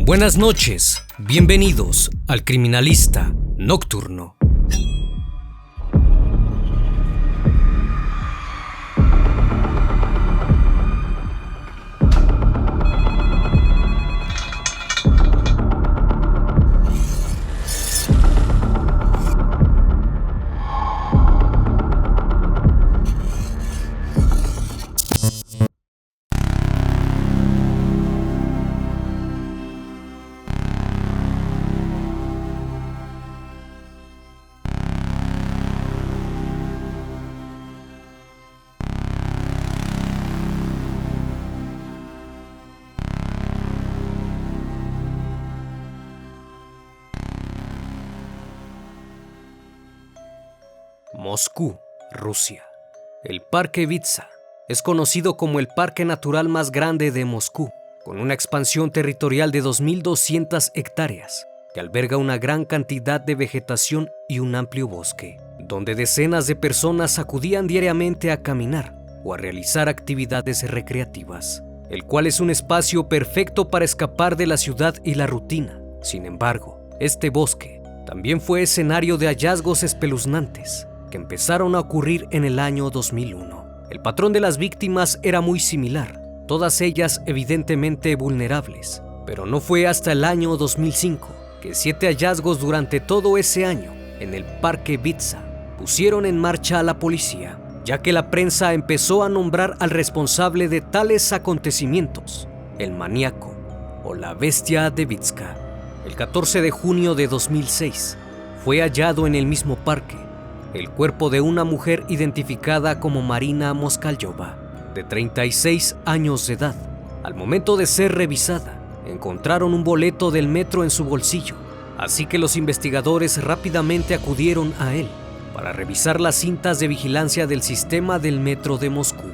Buenas noches, bienvenidos al Criminalista Nocturno. Moscú, Rusia. El Parque Vítsa es conocido como el parque natural más grande de Moscú, con una expansión territorial de 2.200 hectáreas, que alberga una gran cantidad de vegetación y un amplio bosque, donde decenas de personas acudían diariamente a caminar o a realizar actividades recreativas, el cual es un espacio perfecto para escapar de la ciudad y la rutina. Sin embargo, este bosque también fue escenario de hallazgos espeluznantes que empezaron a ocurrir en el año 2001. El patrón de las víctimas era muy similar, todas ellas evidentemente vulnerables, pero no fue hasta el año 2005 que 7 hallazgos durante todo ese año en el Parque Vítsa pusieron en marcha a la policía, ya que la prensa empezó a nombrar al responsable de tales acontecimientos, el maníaco o la bestia de Vítsa. El 14 de junio de 2006 fue hallado en el mismo parque el cuerpo de una mujer identificada como Marina Moskalyova, de 36 años de edad. Al momento de ser revisada, encontraron un boleto del metro en su bolsillo, así que los investigadores rápidamente acudieron a él para revisar las cintas de vigilancia del sistema del metro de Moscú,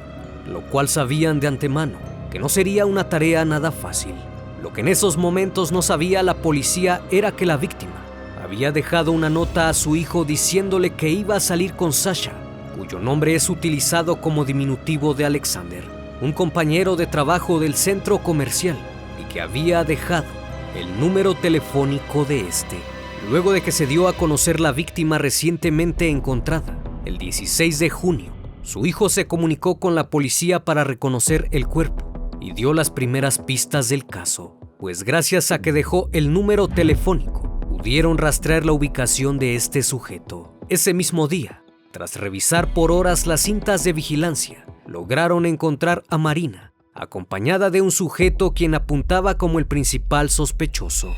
lo cual sabían de antemano que no sería una tarea nada fácil. Lo que en esos momentos no sabía la policía era que la víctima había dejado una nota a su hijo diciéndole que iba a salir con Sasha, cuyo nombre es utilizado como diminutivo de Alexander, un compañero de trabajo del centro comercial, y que había dejado el número telefónico de este. Luego de que se dio a conocer la víctima recientemente encontrada, el 16 de junio, su hijo se comunicó con la policía para reconocer el cuerpo y dio las primeras pistas del caso, pues gracias a que dejó el número telefónico, pudieron rastrear la ubicación de este sujeto. Ese mismo día, tras revisar por horas las cintas de vigilancia, lograron encontrar a Marina, acompañada de un sujeto quien apuntaba como el principal sospechoso.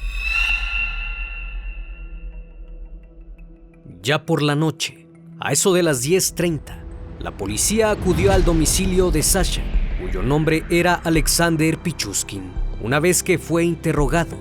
Ya por la noche, a eso de las 10:30, la policía acudió al domicilio de Sasha, cuyo nombre era Alexander Pichuskin. Una vez que fue interrogado,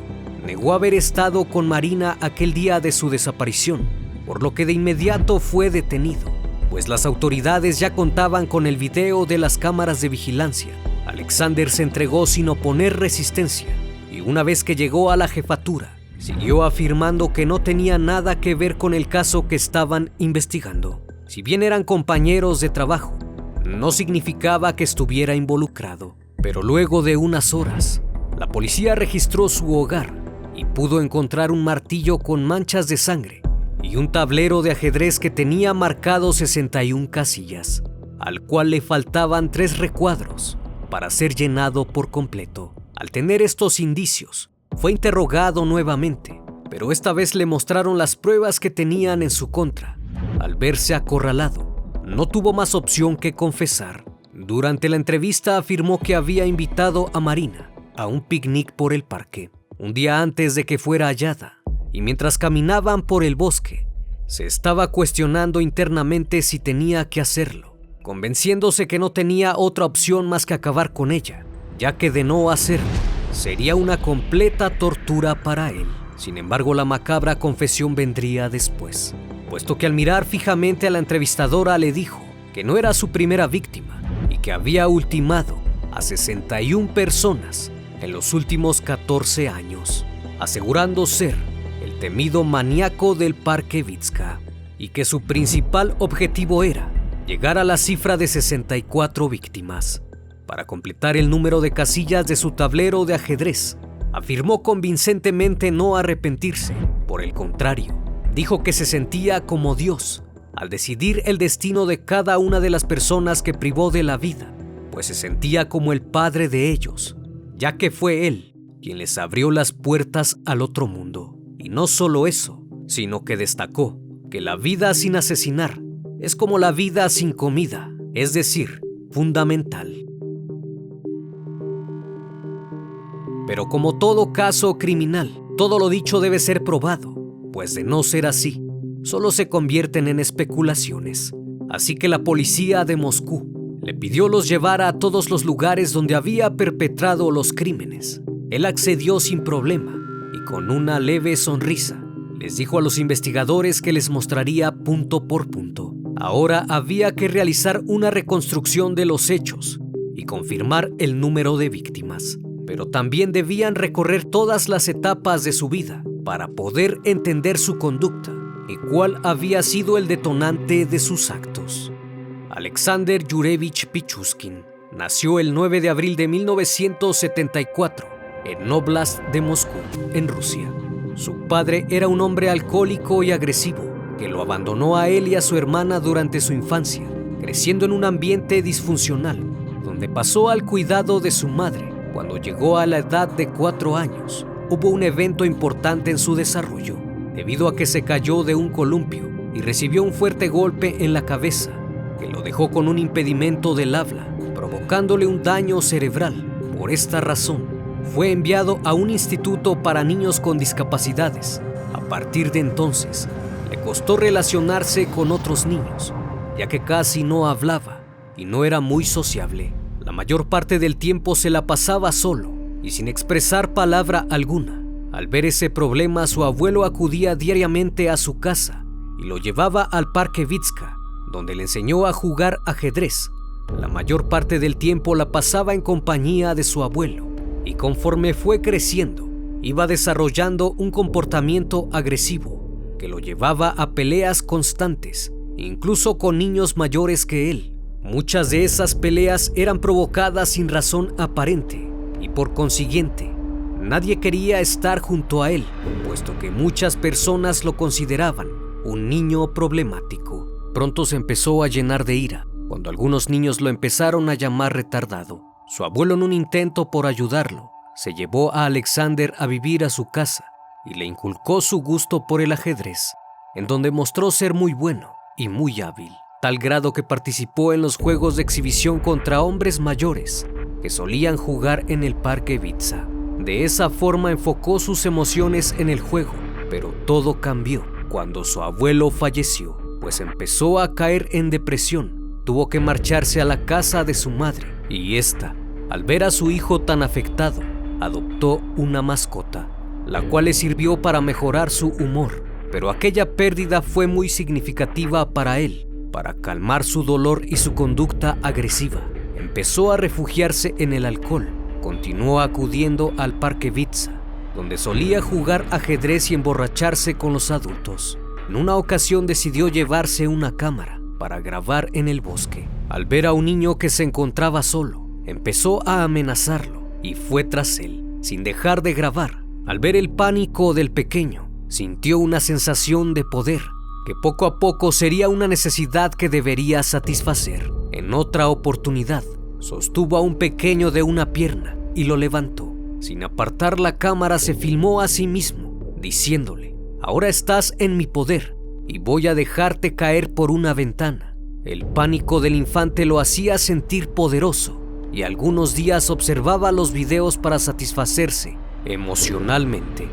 negó haber estado con Marina aquel día de su desaparición, por lo que de inmediato fue detenido, pues las autoridades ya contaban con el video de las cámaras de vigilancia. Alexander se entregó sin oponer resistencia y una vez que llegó a la jefatura, siguió afirmando que no tenía nada que ver con el caso que estaban investigando. Si bien eran compañeros de trabajo, no significaba que estuviera involucrado. Pero luego de unas horas, la policía registró su hogar y pudo encontrar un martillo con manchas de sangre y un tablero de ajedrez que tenía marcado 61 casillas, al cual le faltaban 3 recuadros para ser llenado por completo. Al tener estos indicios, fue interrogado nuevamente, pero esta vez le mostraron las pruebas que tenían en su contra. Al verse acorralado, no tuvo más opción que confesar. Durante la entrevista afirmó que había invitado a Marina a un picnic por el parque, un día antes de que fuera hallada, y mientras caminaban por el bosque, se estaba cuestionando internamente si tenía que hacerlo, convenciéndose que no tenía otra opción más que acabar con ella, ya que de no hacerlo, sería una completa tortura para él. Sin embargo, la macabra confesión vendría después, puesto que al mirar fijamente a la entrevistadora le dijo que no era su primera víctima y que había ultimado a 61 personas en los últimos 14 años, asegurando ser el temido maníaco del Parque Vítsa y que su principal objetivo era llegar a la cifra de 64 víctimas para completar el número de casillas de su tablero de ajedrez, afirmó convincentemente no arrepentirse. Por el contrario, dijo que se sentía como Dios al decidir el destino de cada una de las personas que privó de la vida, pues se sentía como el padre de ellos, ya que fue él quien les abrió las puertas al otro mundo. Y no solo eso, sino que destacó que la vida sin asesinar es como la vida sin comida, es decir, fundamental. Pero como todo caso criminal, todo lo dicho debe ser probado, pues de no ser así, solo se convierten en especulaciones. Así que la policía de Moscú le pidió los llevara a todos los lugares donde había perpetrado los crímenes. Él accedió sin problema y con una leve sonrisa les dijo a los investigadores que les mostraría punto por punto. Ahora había que realizar una reconstrucción de los hechos y confirmar el número de víctimas, pero también debían recorrer todas las etapas de su vida para poder entender su conducta y cuál había sido el detonante de sus actos. Alexander Yurevich Pichuskin nació el 9 de abril de 1974 en Oblast de Moscú, en Rusia. Su padre era un hombre alcohólico y agresivo que lo abandonó a él y a su hermana durante su infancia, creciendo en un ambiente disfuncional, donde pasó al cuidado de su madre. Cuando llegó a la edad de 4 años, hubo un evento importante en su desarrollo, debido a que se cayó de un columpio y recibió un fuerte golpe en la cabeza, que lo dejó con un impedimento del habla, provocándole un daño cerebral. Por esta razón, fue enviado a un instituto para niños con discapacidades. A partir de entonces, le costó relacionarse con otros niños, ya que casi no hablaba y no era muy sociable. La mayor parte del tiempo se la pasaba solo y sin expresar palabra alguna. Al ver ese problema, su abuelo acudía diariamente a su casa y lo llevaba al Parque Vitsa, donde le enseñó a jugar ajedrez. La mayor parte del tiempo la pasaba en compañía de su abuelo, y conforme fue creciendo, iba desarrollando un comportamiento agresivo que lo llevaba a peleas constantes, incluso con niños mayores que él. Muchas de esas peleas eran provocadas sin razón aparente y por consiguiente, nadie quería estar junto a él, puesto que muchas personas lo consideraban un niño problemático. Pronto se empezó a llenar de ira cuando algunos niños lo empezaron a llamar retardado. Su abuelo, en un intento por ayudarlo, se llevó a Alexander a vivir a su casa y le inculcó su gusto por el ajedrez, en donde mostró ser muy bueno y muy hábil, tal grado que participó en los juegos de exhibición contra hombres mayores que solían jugar en el Parque Vitsa. De esa forma enfocó sus emociones en el juego, pero todo cambió cuando su abuelo falleció, pues empezó a caer en depresión. Tuvo que marcharse a la casa de su madre y ésta, al ver a su hijo tan afectado, adoptó una mascota, la cual le sirvió para mejorar su humor, pero aquella pérdida fue muy significativa para él. Para calmar su dolor y su conducta agresiva, empezó a refugiarse en el alcohol. Continuó acudiendo al Parque Vitsa, donde solía jugar ajedrez y emborracharse con los adultos. En una ocasión decidió llevarse una cámara para grabar en el bosque. Al ver a un niño que se encontraba solo, empezó a amenazarlo y fue tras él, sin dejar de grabar. Al ver el pánico del pequeño, sintió una sensación de poder, que poco a poco sería una necesidad que debería satisfacer. En otra oportunidad, sostuvo a un pequeño de una pierna y lo levantó. Sin apartar la cámara, se filmó a sí mismo, diciéndole: «Ahora estás en mi poder y voy a dejarte caer por una ventana». El pánico del infante lo hacía sentir poderoso y algunos días observaba los videos para satisfacerse emocionalmente.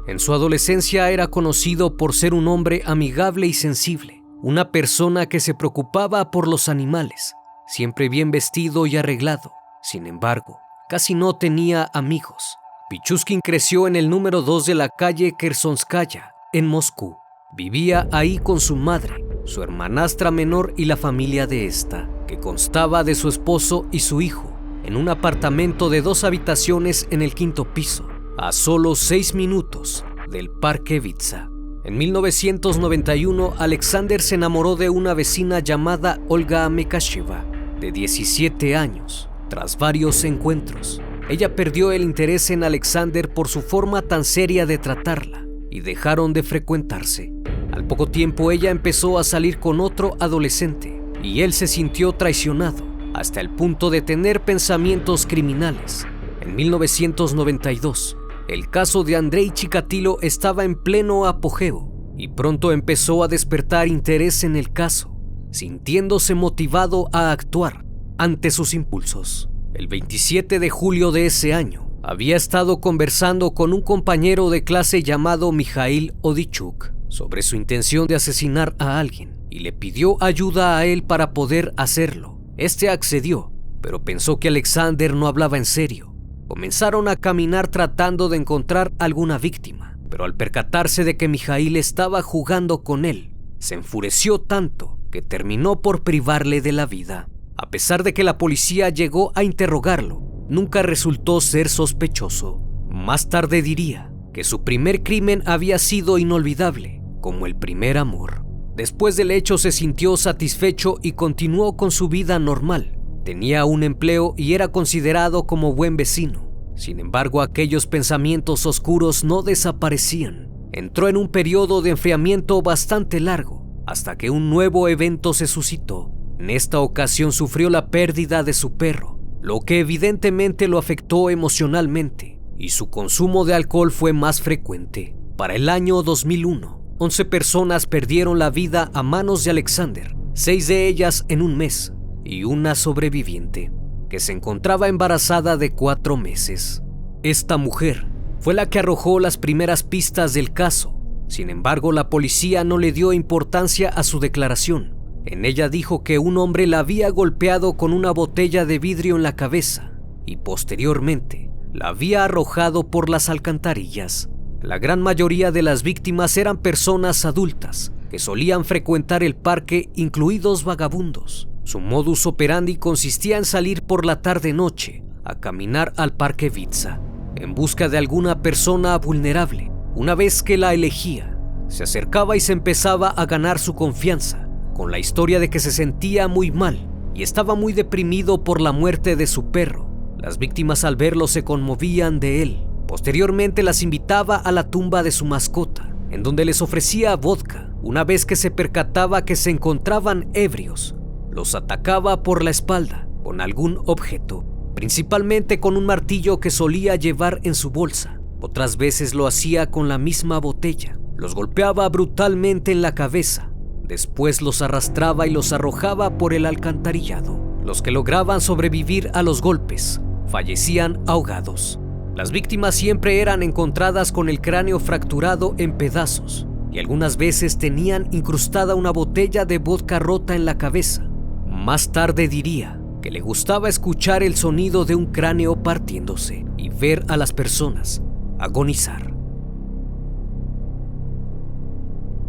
En su adolescencia era conocido por ser un hombre amigable y sensible, una persona que se preocupaba por los animales, siempre bien vestido y arreglado. Sin embargo, casi no tenía amigos. Pichuskin creció en el número 2 de la calle Kersonskaya, en Moscú. Vivía ahí con su madre, su hermanastra menor y la familia de esta, que constaba de su esposo y su hijo, en un apartamento de 2 habitaciones en el 5º piso, a solo 6 minutos del Parque Vitsa. En 1991, Alexander se enamoró de una vecina llamada Olga Mekasheva, de 17 años. Tras varios encuentros, ella perdió el interés en Alexander por su forma tan seria de tratarla y dejaron de frecuentarse. Al poco tiempo ella empezó a salir con otro adolescente y él se sintió traicionado hasta el punto de tener pensamientos criminales. En 1992, el caso de Andrei Chikatilo estaba en pleno apogeo y pronto empezó a despertar interés en el caso, sintiéndose motivado a actuar ante sus impulsos. El 27 de julio de ese año, había estado conversando con un compañero de clase llamado Mikhail Odichuk sobre su intención de asesinar a alguien y le pidió ayuda a él para poder hacerlo. Este accedió, pero pensó que Alexander no hablaba en serio. Comenzaron a caminar tratando de encontrar alguna víctima, pero al percatarse de que Mikhail estaba jugando con él, se enfureció tanto que terminó por privarle de la vida. A pesar de que la policía llegó a interrogarlo, nunca resultó ser sospechoso. Más tarde diría que su primer crimen había sido inolvidable, como el primer amor. Después del hecho se sintió satisfecho y continuó con su vida normal. Tenía un empleo y era considerado como buen vecino. Sin embargo, aquellos pensamientos oscuros no desaparecían. Entró en un periodo de enfriamiento bastante largo, hasta que un nuevo evento se suscitó. En esta ocasión sufrió la pérdida de su perro, lo que evidentemente lo afectó emocionalmente, y su consumo de alcohol fue más frecuente. Para el año 2001, 11 personas perdieron la vida a manos de Alexander, 6 de ellas en un mes, y una sobreviviente, que se encontraba embarazada de 4 meses. Esta mujer fue la que arrojó las primeras pistas del caso. Sin embargo, la policía no le dio importancia a su declaración. En ella dijo que un hombre la había golpeado con una botella de vidrio en la cabeza y posteriormente la había arrojado por las alcantarillas. La gran mayoría de las víctimas eran personas adultas que solían frecuentar el parque, incluidos vagabundos. Su modus operandi consistía en salir por la tarde-noche a caminar al Parque Vitsa en busca de alguna persona vulnerable. Una vez que la elegía, se acercaba y se empezaba a ganar su confianza con la historia de que se sentía muy mal y estaba muy deprimido por la muerte de su perro. Las víctimas al verlo se conmovían de él. Posteriormente las invitaba a la tumba de su mascota, en donde les ofrecía vodka. Una vez que se percataba que se encontraban ebrios, los atacaba por la espalda con algún objeto, principalmente con un martillo que solía llevar en su bolsa. Otras veces lo hacía con la misma botella. Los golpeaba brutalmente en la cabeza. Después los arrastraba y los arrojaba por el alcantarillado. Los que lograban sobrevivir a los golpes fallecían ahogados. Las víctimas siempre eran encontradas con el cráneo fracturado en pedazos y algunas veces tenían incrustada una botella de vodka rota en la cabeza. Más tarde diría que le gustaba escuchar el sonido de un cráneo partiéndose y ver a las personas agonizar.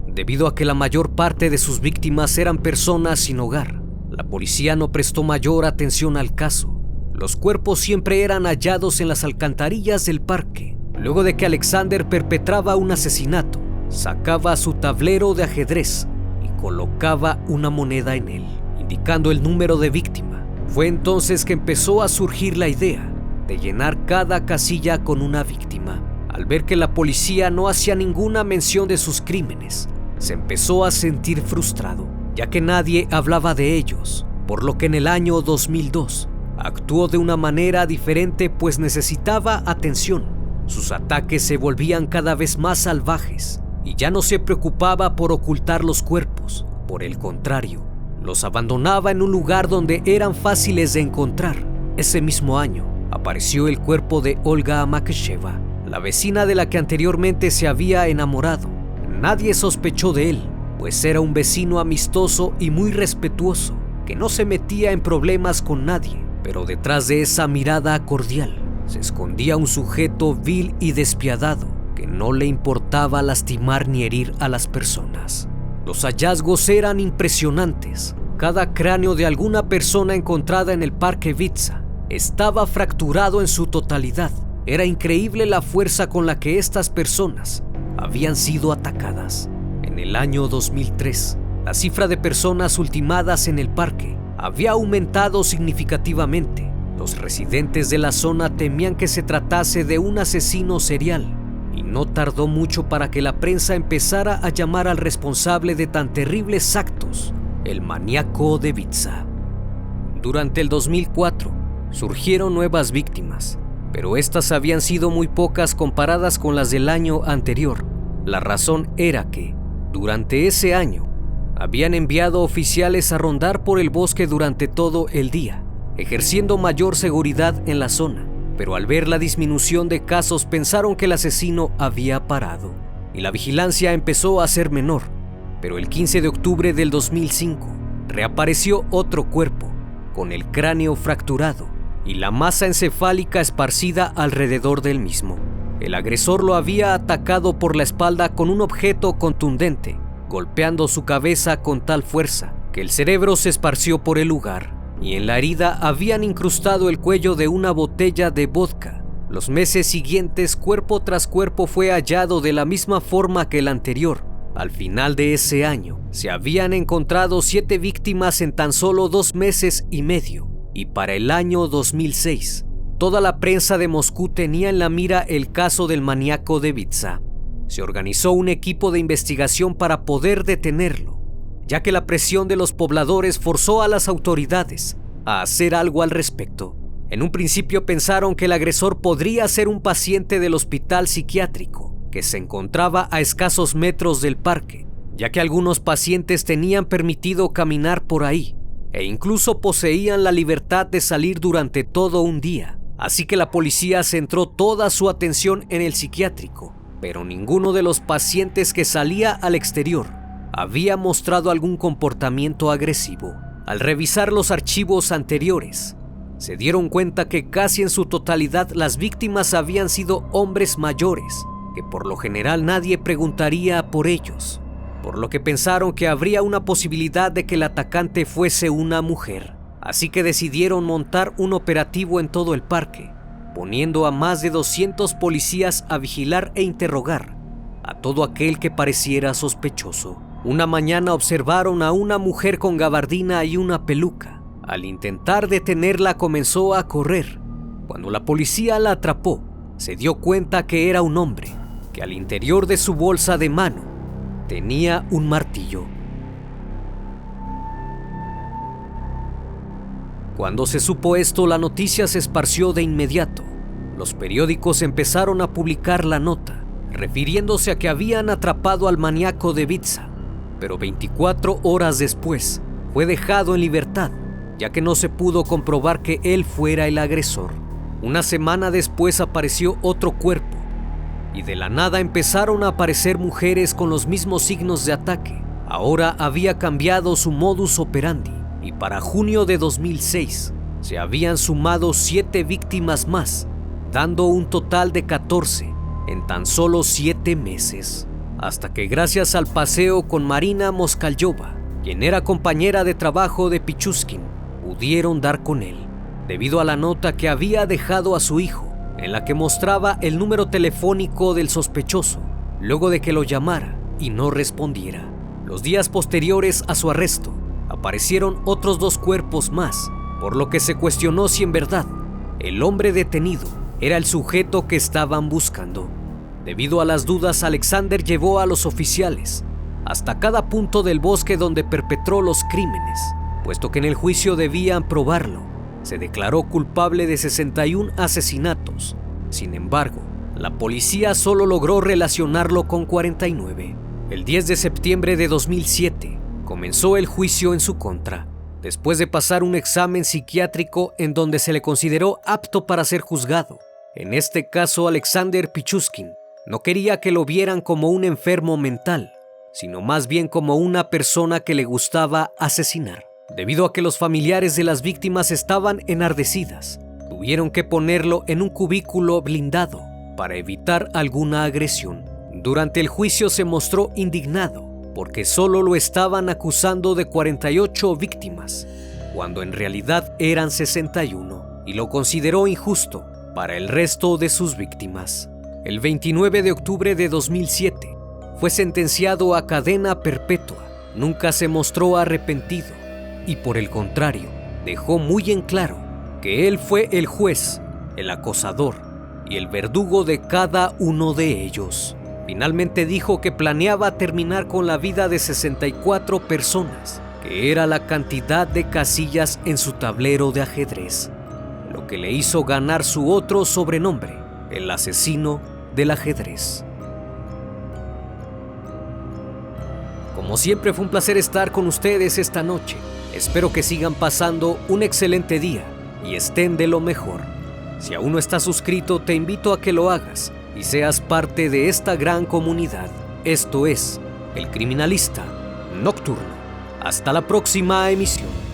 Debido a que la mayor parte de sus víctimas eran personas sin hogar, la policía no prestó mayor atención al caso. Los cuerpos siempre eran hallados en las alcantarillas del parque. Luego de que Alexander perpetraba un asesinato, sacaba su tablero de ajedrez y colocaba una moneda en él, indicando el número de víctima. Fue entonces que empezó a surgir la idea de llenar cada casilla con una víctima. Al ver que la policía no hacía ninguna mención de sus crímenes, se empezó a sentir frustrado, ya que nadie hablaba de ellos, por lo que en el año 2002 actuó de una manera diferente, pues necesitaba atención. Sus ataques se volvían cada vez más salvajes y ya no se preocupaba por ocultar los cuerpos. Por el contrario, los abandonaba en un lugar donde eran fáciles de encontrar. Ese mismo año apareció el cuerpo de Olga Makesheva, la vecina de la que anteriormente se había enamorado. Nadie sospechó de él, pues era un vecino amistoso y muy respetuoso, que no se metía en problemas con nadie. Pero detrás de esa mirada cordial se escondía un sujeto vil y despiadado que no le importaba lastimar ni herir a las personas. Los hallazgos eran impresionantes. Cada cráneo de alguna persona encontrada en el Parque Vitsa estaba fracturado en su totalidad. Era increíble la fuerza con la que estas personas habían sido atacadas. En el año 2003, la cifra de personas ultimadas en el parque había aumentado significativamente. Los residentes de la zona temían que se tratase de un asesino serial, y no tardó mucho para que la prensa empezara a llamar al responsable de tan terribles actos, el maníaco de Bitsa. Durante el 2004 surgieron nuevas víctimas, pero estas habían sido muy pocas comparadas con las del año anterior. La razón era que, durante ese año, habían enviado oficiales a rondar por el bosque durante todo el día, ejerciendo mayor seguridad en la zona, pero al ver la disminución de casos pensaron que el asesino había parado y la vigilancia empezó a ser menor. Pero el 15 de octubre del 2005 reapareció otro cuerpo, con el cráneo fracturado y la masa encefálica esparcida alrededor del mismo. El agresor lo había atacado por la espalda con un objeto contundente, golpeando su cabeza con tal fuerza que el cerebro se esparció por el lugar, y en la herida habían incrustado el cuello de una botella de vodka. Los meses siguientes, cuerpo tras cuerpo fue hallado de la misma forma que el anterior. Al final de ese año, se habían encontrado 7 víctimas en tan solo 2 meses y medio, y para el año 2006, toda la prensa de Moscú tenía en la mira el caso del maníaco de Bitsa. Se organizó un equipo de investigación para poder detenerlo, ya que la presión de los pobladores forzó a las autoridades a hacer algo al respecto. En un principio pensaron que el agresor podría ser un paciente del hospital psiquiátrico, que se encontraba a escasos metros del parque, ya que algunos pacientes tenían permitido caminar por ahí, e incluso poseían la libertad de salir durante todo un día. Así que la policía centró toda su atención en el psiquiátrico, pero ninguno de los pacientes que salía al exterior había mostrado algún comportamiento agresivo. Al revisar los archivos anteriores, se dieron cuenta que casi en su totalidad las víctimas habían sido hombres mayores, que por lo general nadie preguntaría por ellos, por lo que pensaron que habría una posibilidad de que el atacante fuese una mujer. Así que decidieron montar un operativo en todo el parque, poniendo a más de 200 policías a vigilar e interrogar a todo aquel que pareciera sospechoso. Una mañana observaron a una mujer con gabardina y una peluca. Al intentar detenerla comenzó a correr. Cuando la policía la atrapó, se dio cuenta que era un hombre, que al interior de su bolsa de mano tenía un martillo. Cuando se supo esto, la noticia se esparció de inmediato. Los periódicos empezaron a publicar la nota, refiriéndose a que habían atrapado al maníaco de Bitsa, pero 24 horas después fue dejado en libertad, ya que no se pudo comprobar que él fuera el agresor. Una semana después apareció otro cuerpo, y de la nada empezaron a aparecer mujeres con los mismos signos de ataque. Ahora había cambiado su modus operandi, y para junio de 2006 se habían sumado 7 víctimas más, dando un total de 14 en tan solo 7 meses. Hasta que gracias al paseo con Marina Moskalyova, quien era compañera de trabajo de Pichuskin, pudieron dar con él, debido a la nota que había dejado a su hijo, en la que mostraba el número telefónico del sospechoso, luego de que lo llamara y no respondiera. Los días posteriores a su arresto, aparecieron otros 2 cuerpos más, por lo que se cuestionó si en verdad el hombre detenido era el sujeto que estaban buscando. Debido a las dudas, Alexander llevó a los oficiales hasta cada punto del bosque donde perpetró los crímenes, puesto que en el juicio debían probarlo. Se declaró culpable de 61 asesinatos. Sin embargo, la policía solo logró relacionarlo con 49. El 10 de septiembre de 2007 comenzó el juicio en su contra, después de pasar un examen psiquiátrico en donde se le consideró apto para ser juzgado. En este caso, Alexander Pichuskin no quería que lo vieran como un enfermo mental, sino más bien como una persona que le gustaba asesinar. Debido a que los familiares de las víctimas estaban enardecidas, tuvieron que ponerlo en un cubículo blindado para evitar alguna agresión. Durante el juicio se mostró indignado porque solo lo estaban acusando de 48 víctimas, cuando en realidad eran 61, y lo consideró injusto para el resto de sus víctimas. El 29 de octubre de 2007 fue sentenciado a cadena perpetua. Nunca se mostró arrepentido y, por el contrario, dejó muy en claro que él fue el juez, el acosador y el verdugo de cada uno de ellos. Finalmente dijo que planeaba terminar con la vida de 64 personas, que era la cantidad de casillas en su tablero de ajedrez, lo que le hizo ganar su otro sobrenombre, el asesino del ajedrez. Como siempre, fue un placer estar con ustedes esta noche. Espero que sigan pasando un excelente día y estén de lo mejor. Si aún no estás suscrito, te invito a que lo hagas y seas parte de esta gran comunidad. Esto es El Criminalista Nocturno. Hasta la próxima emisión.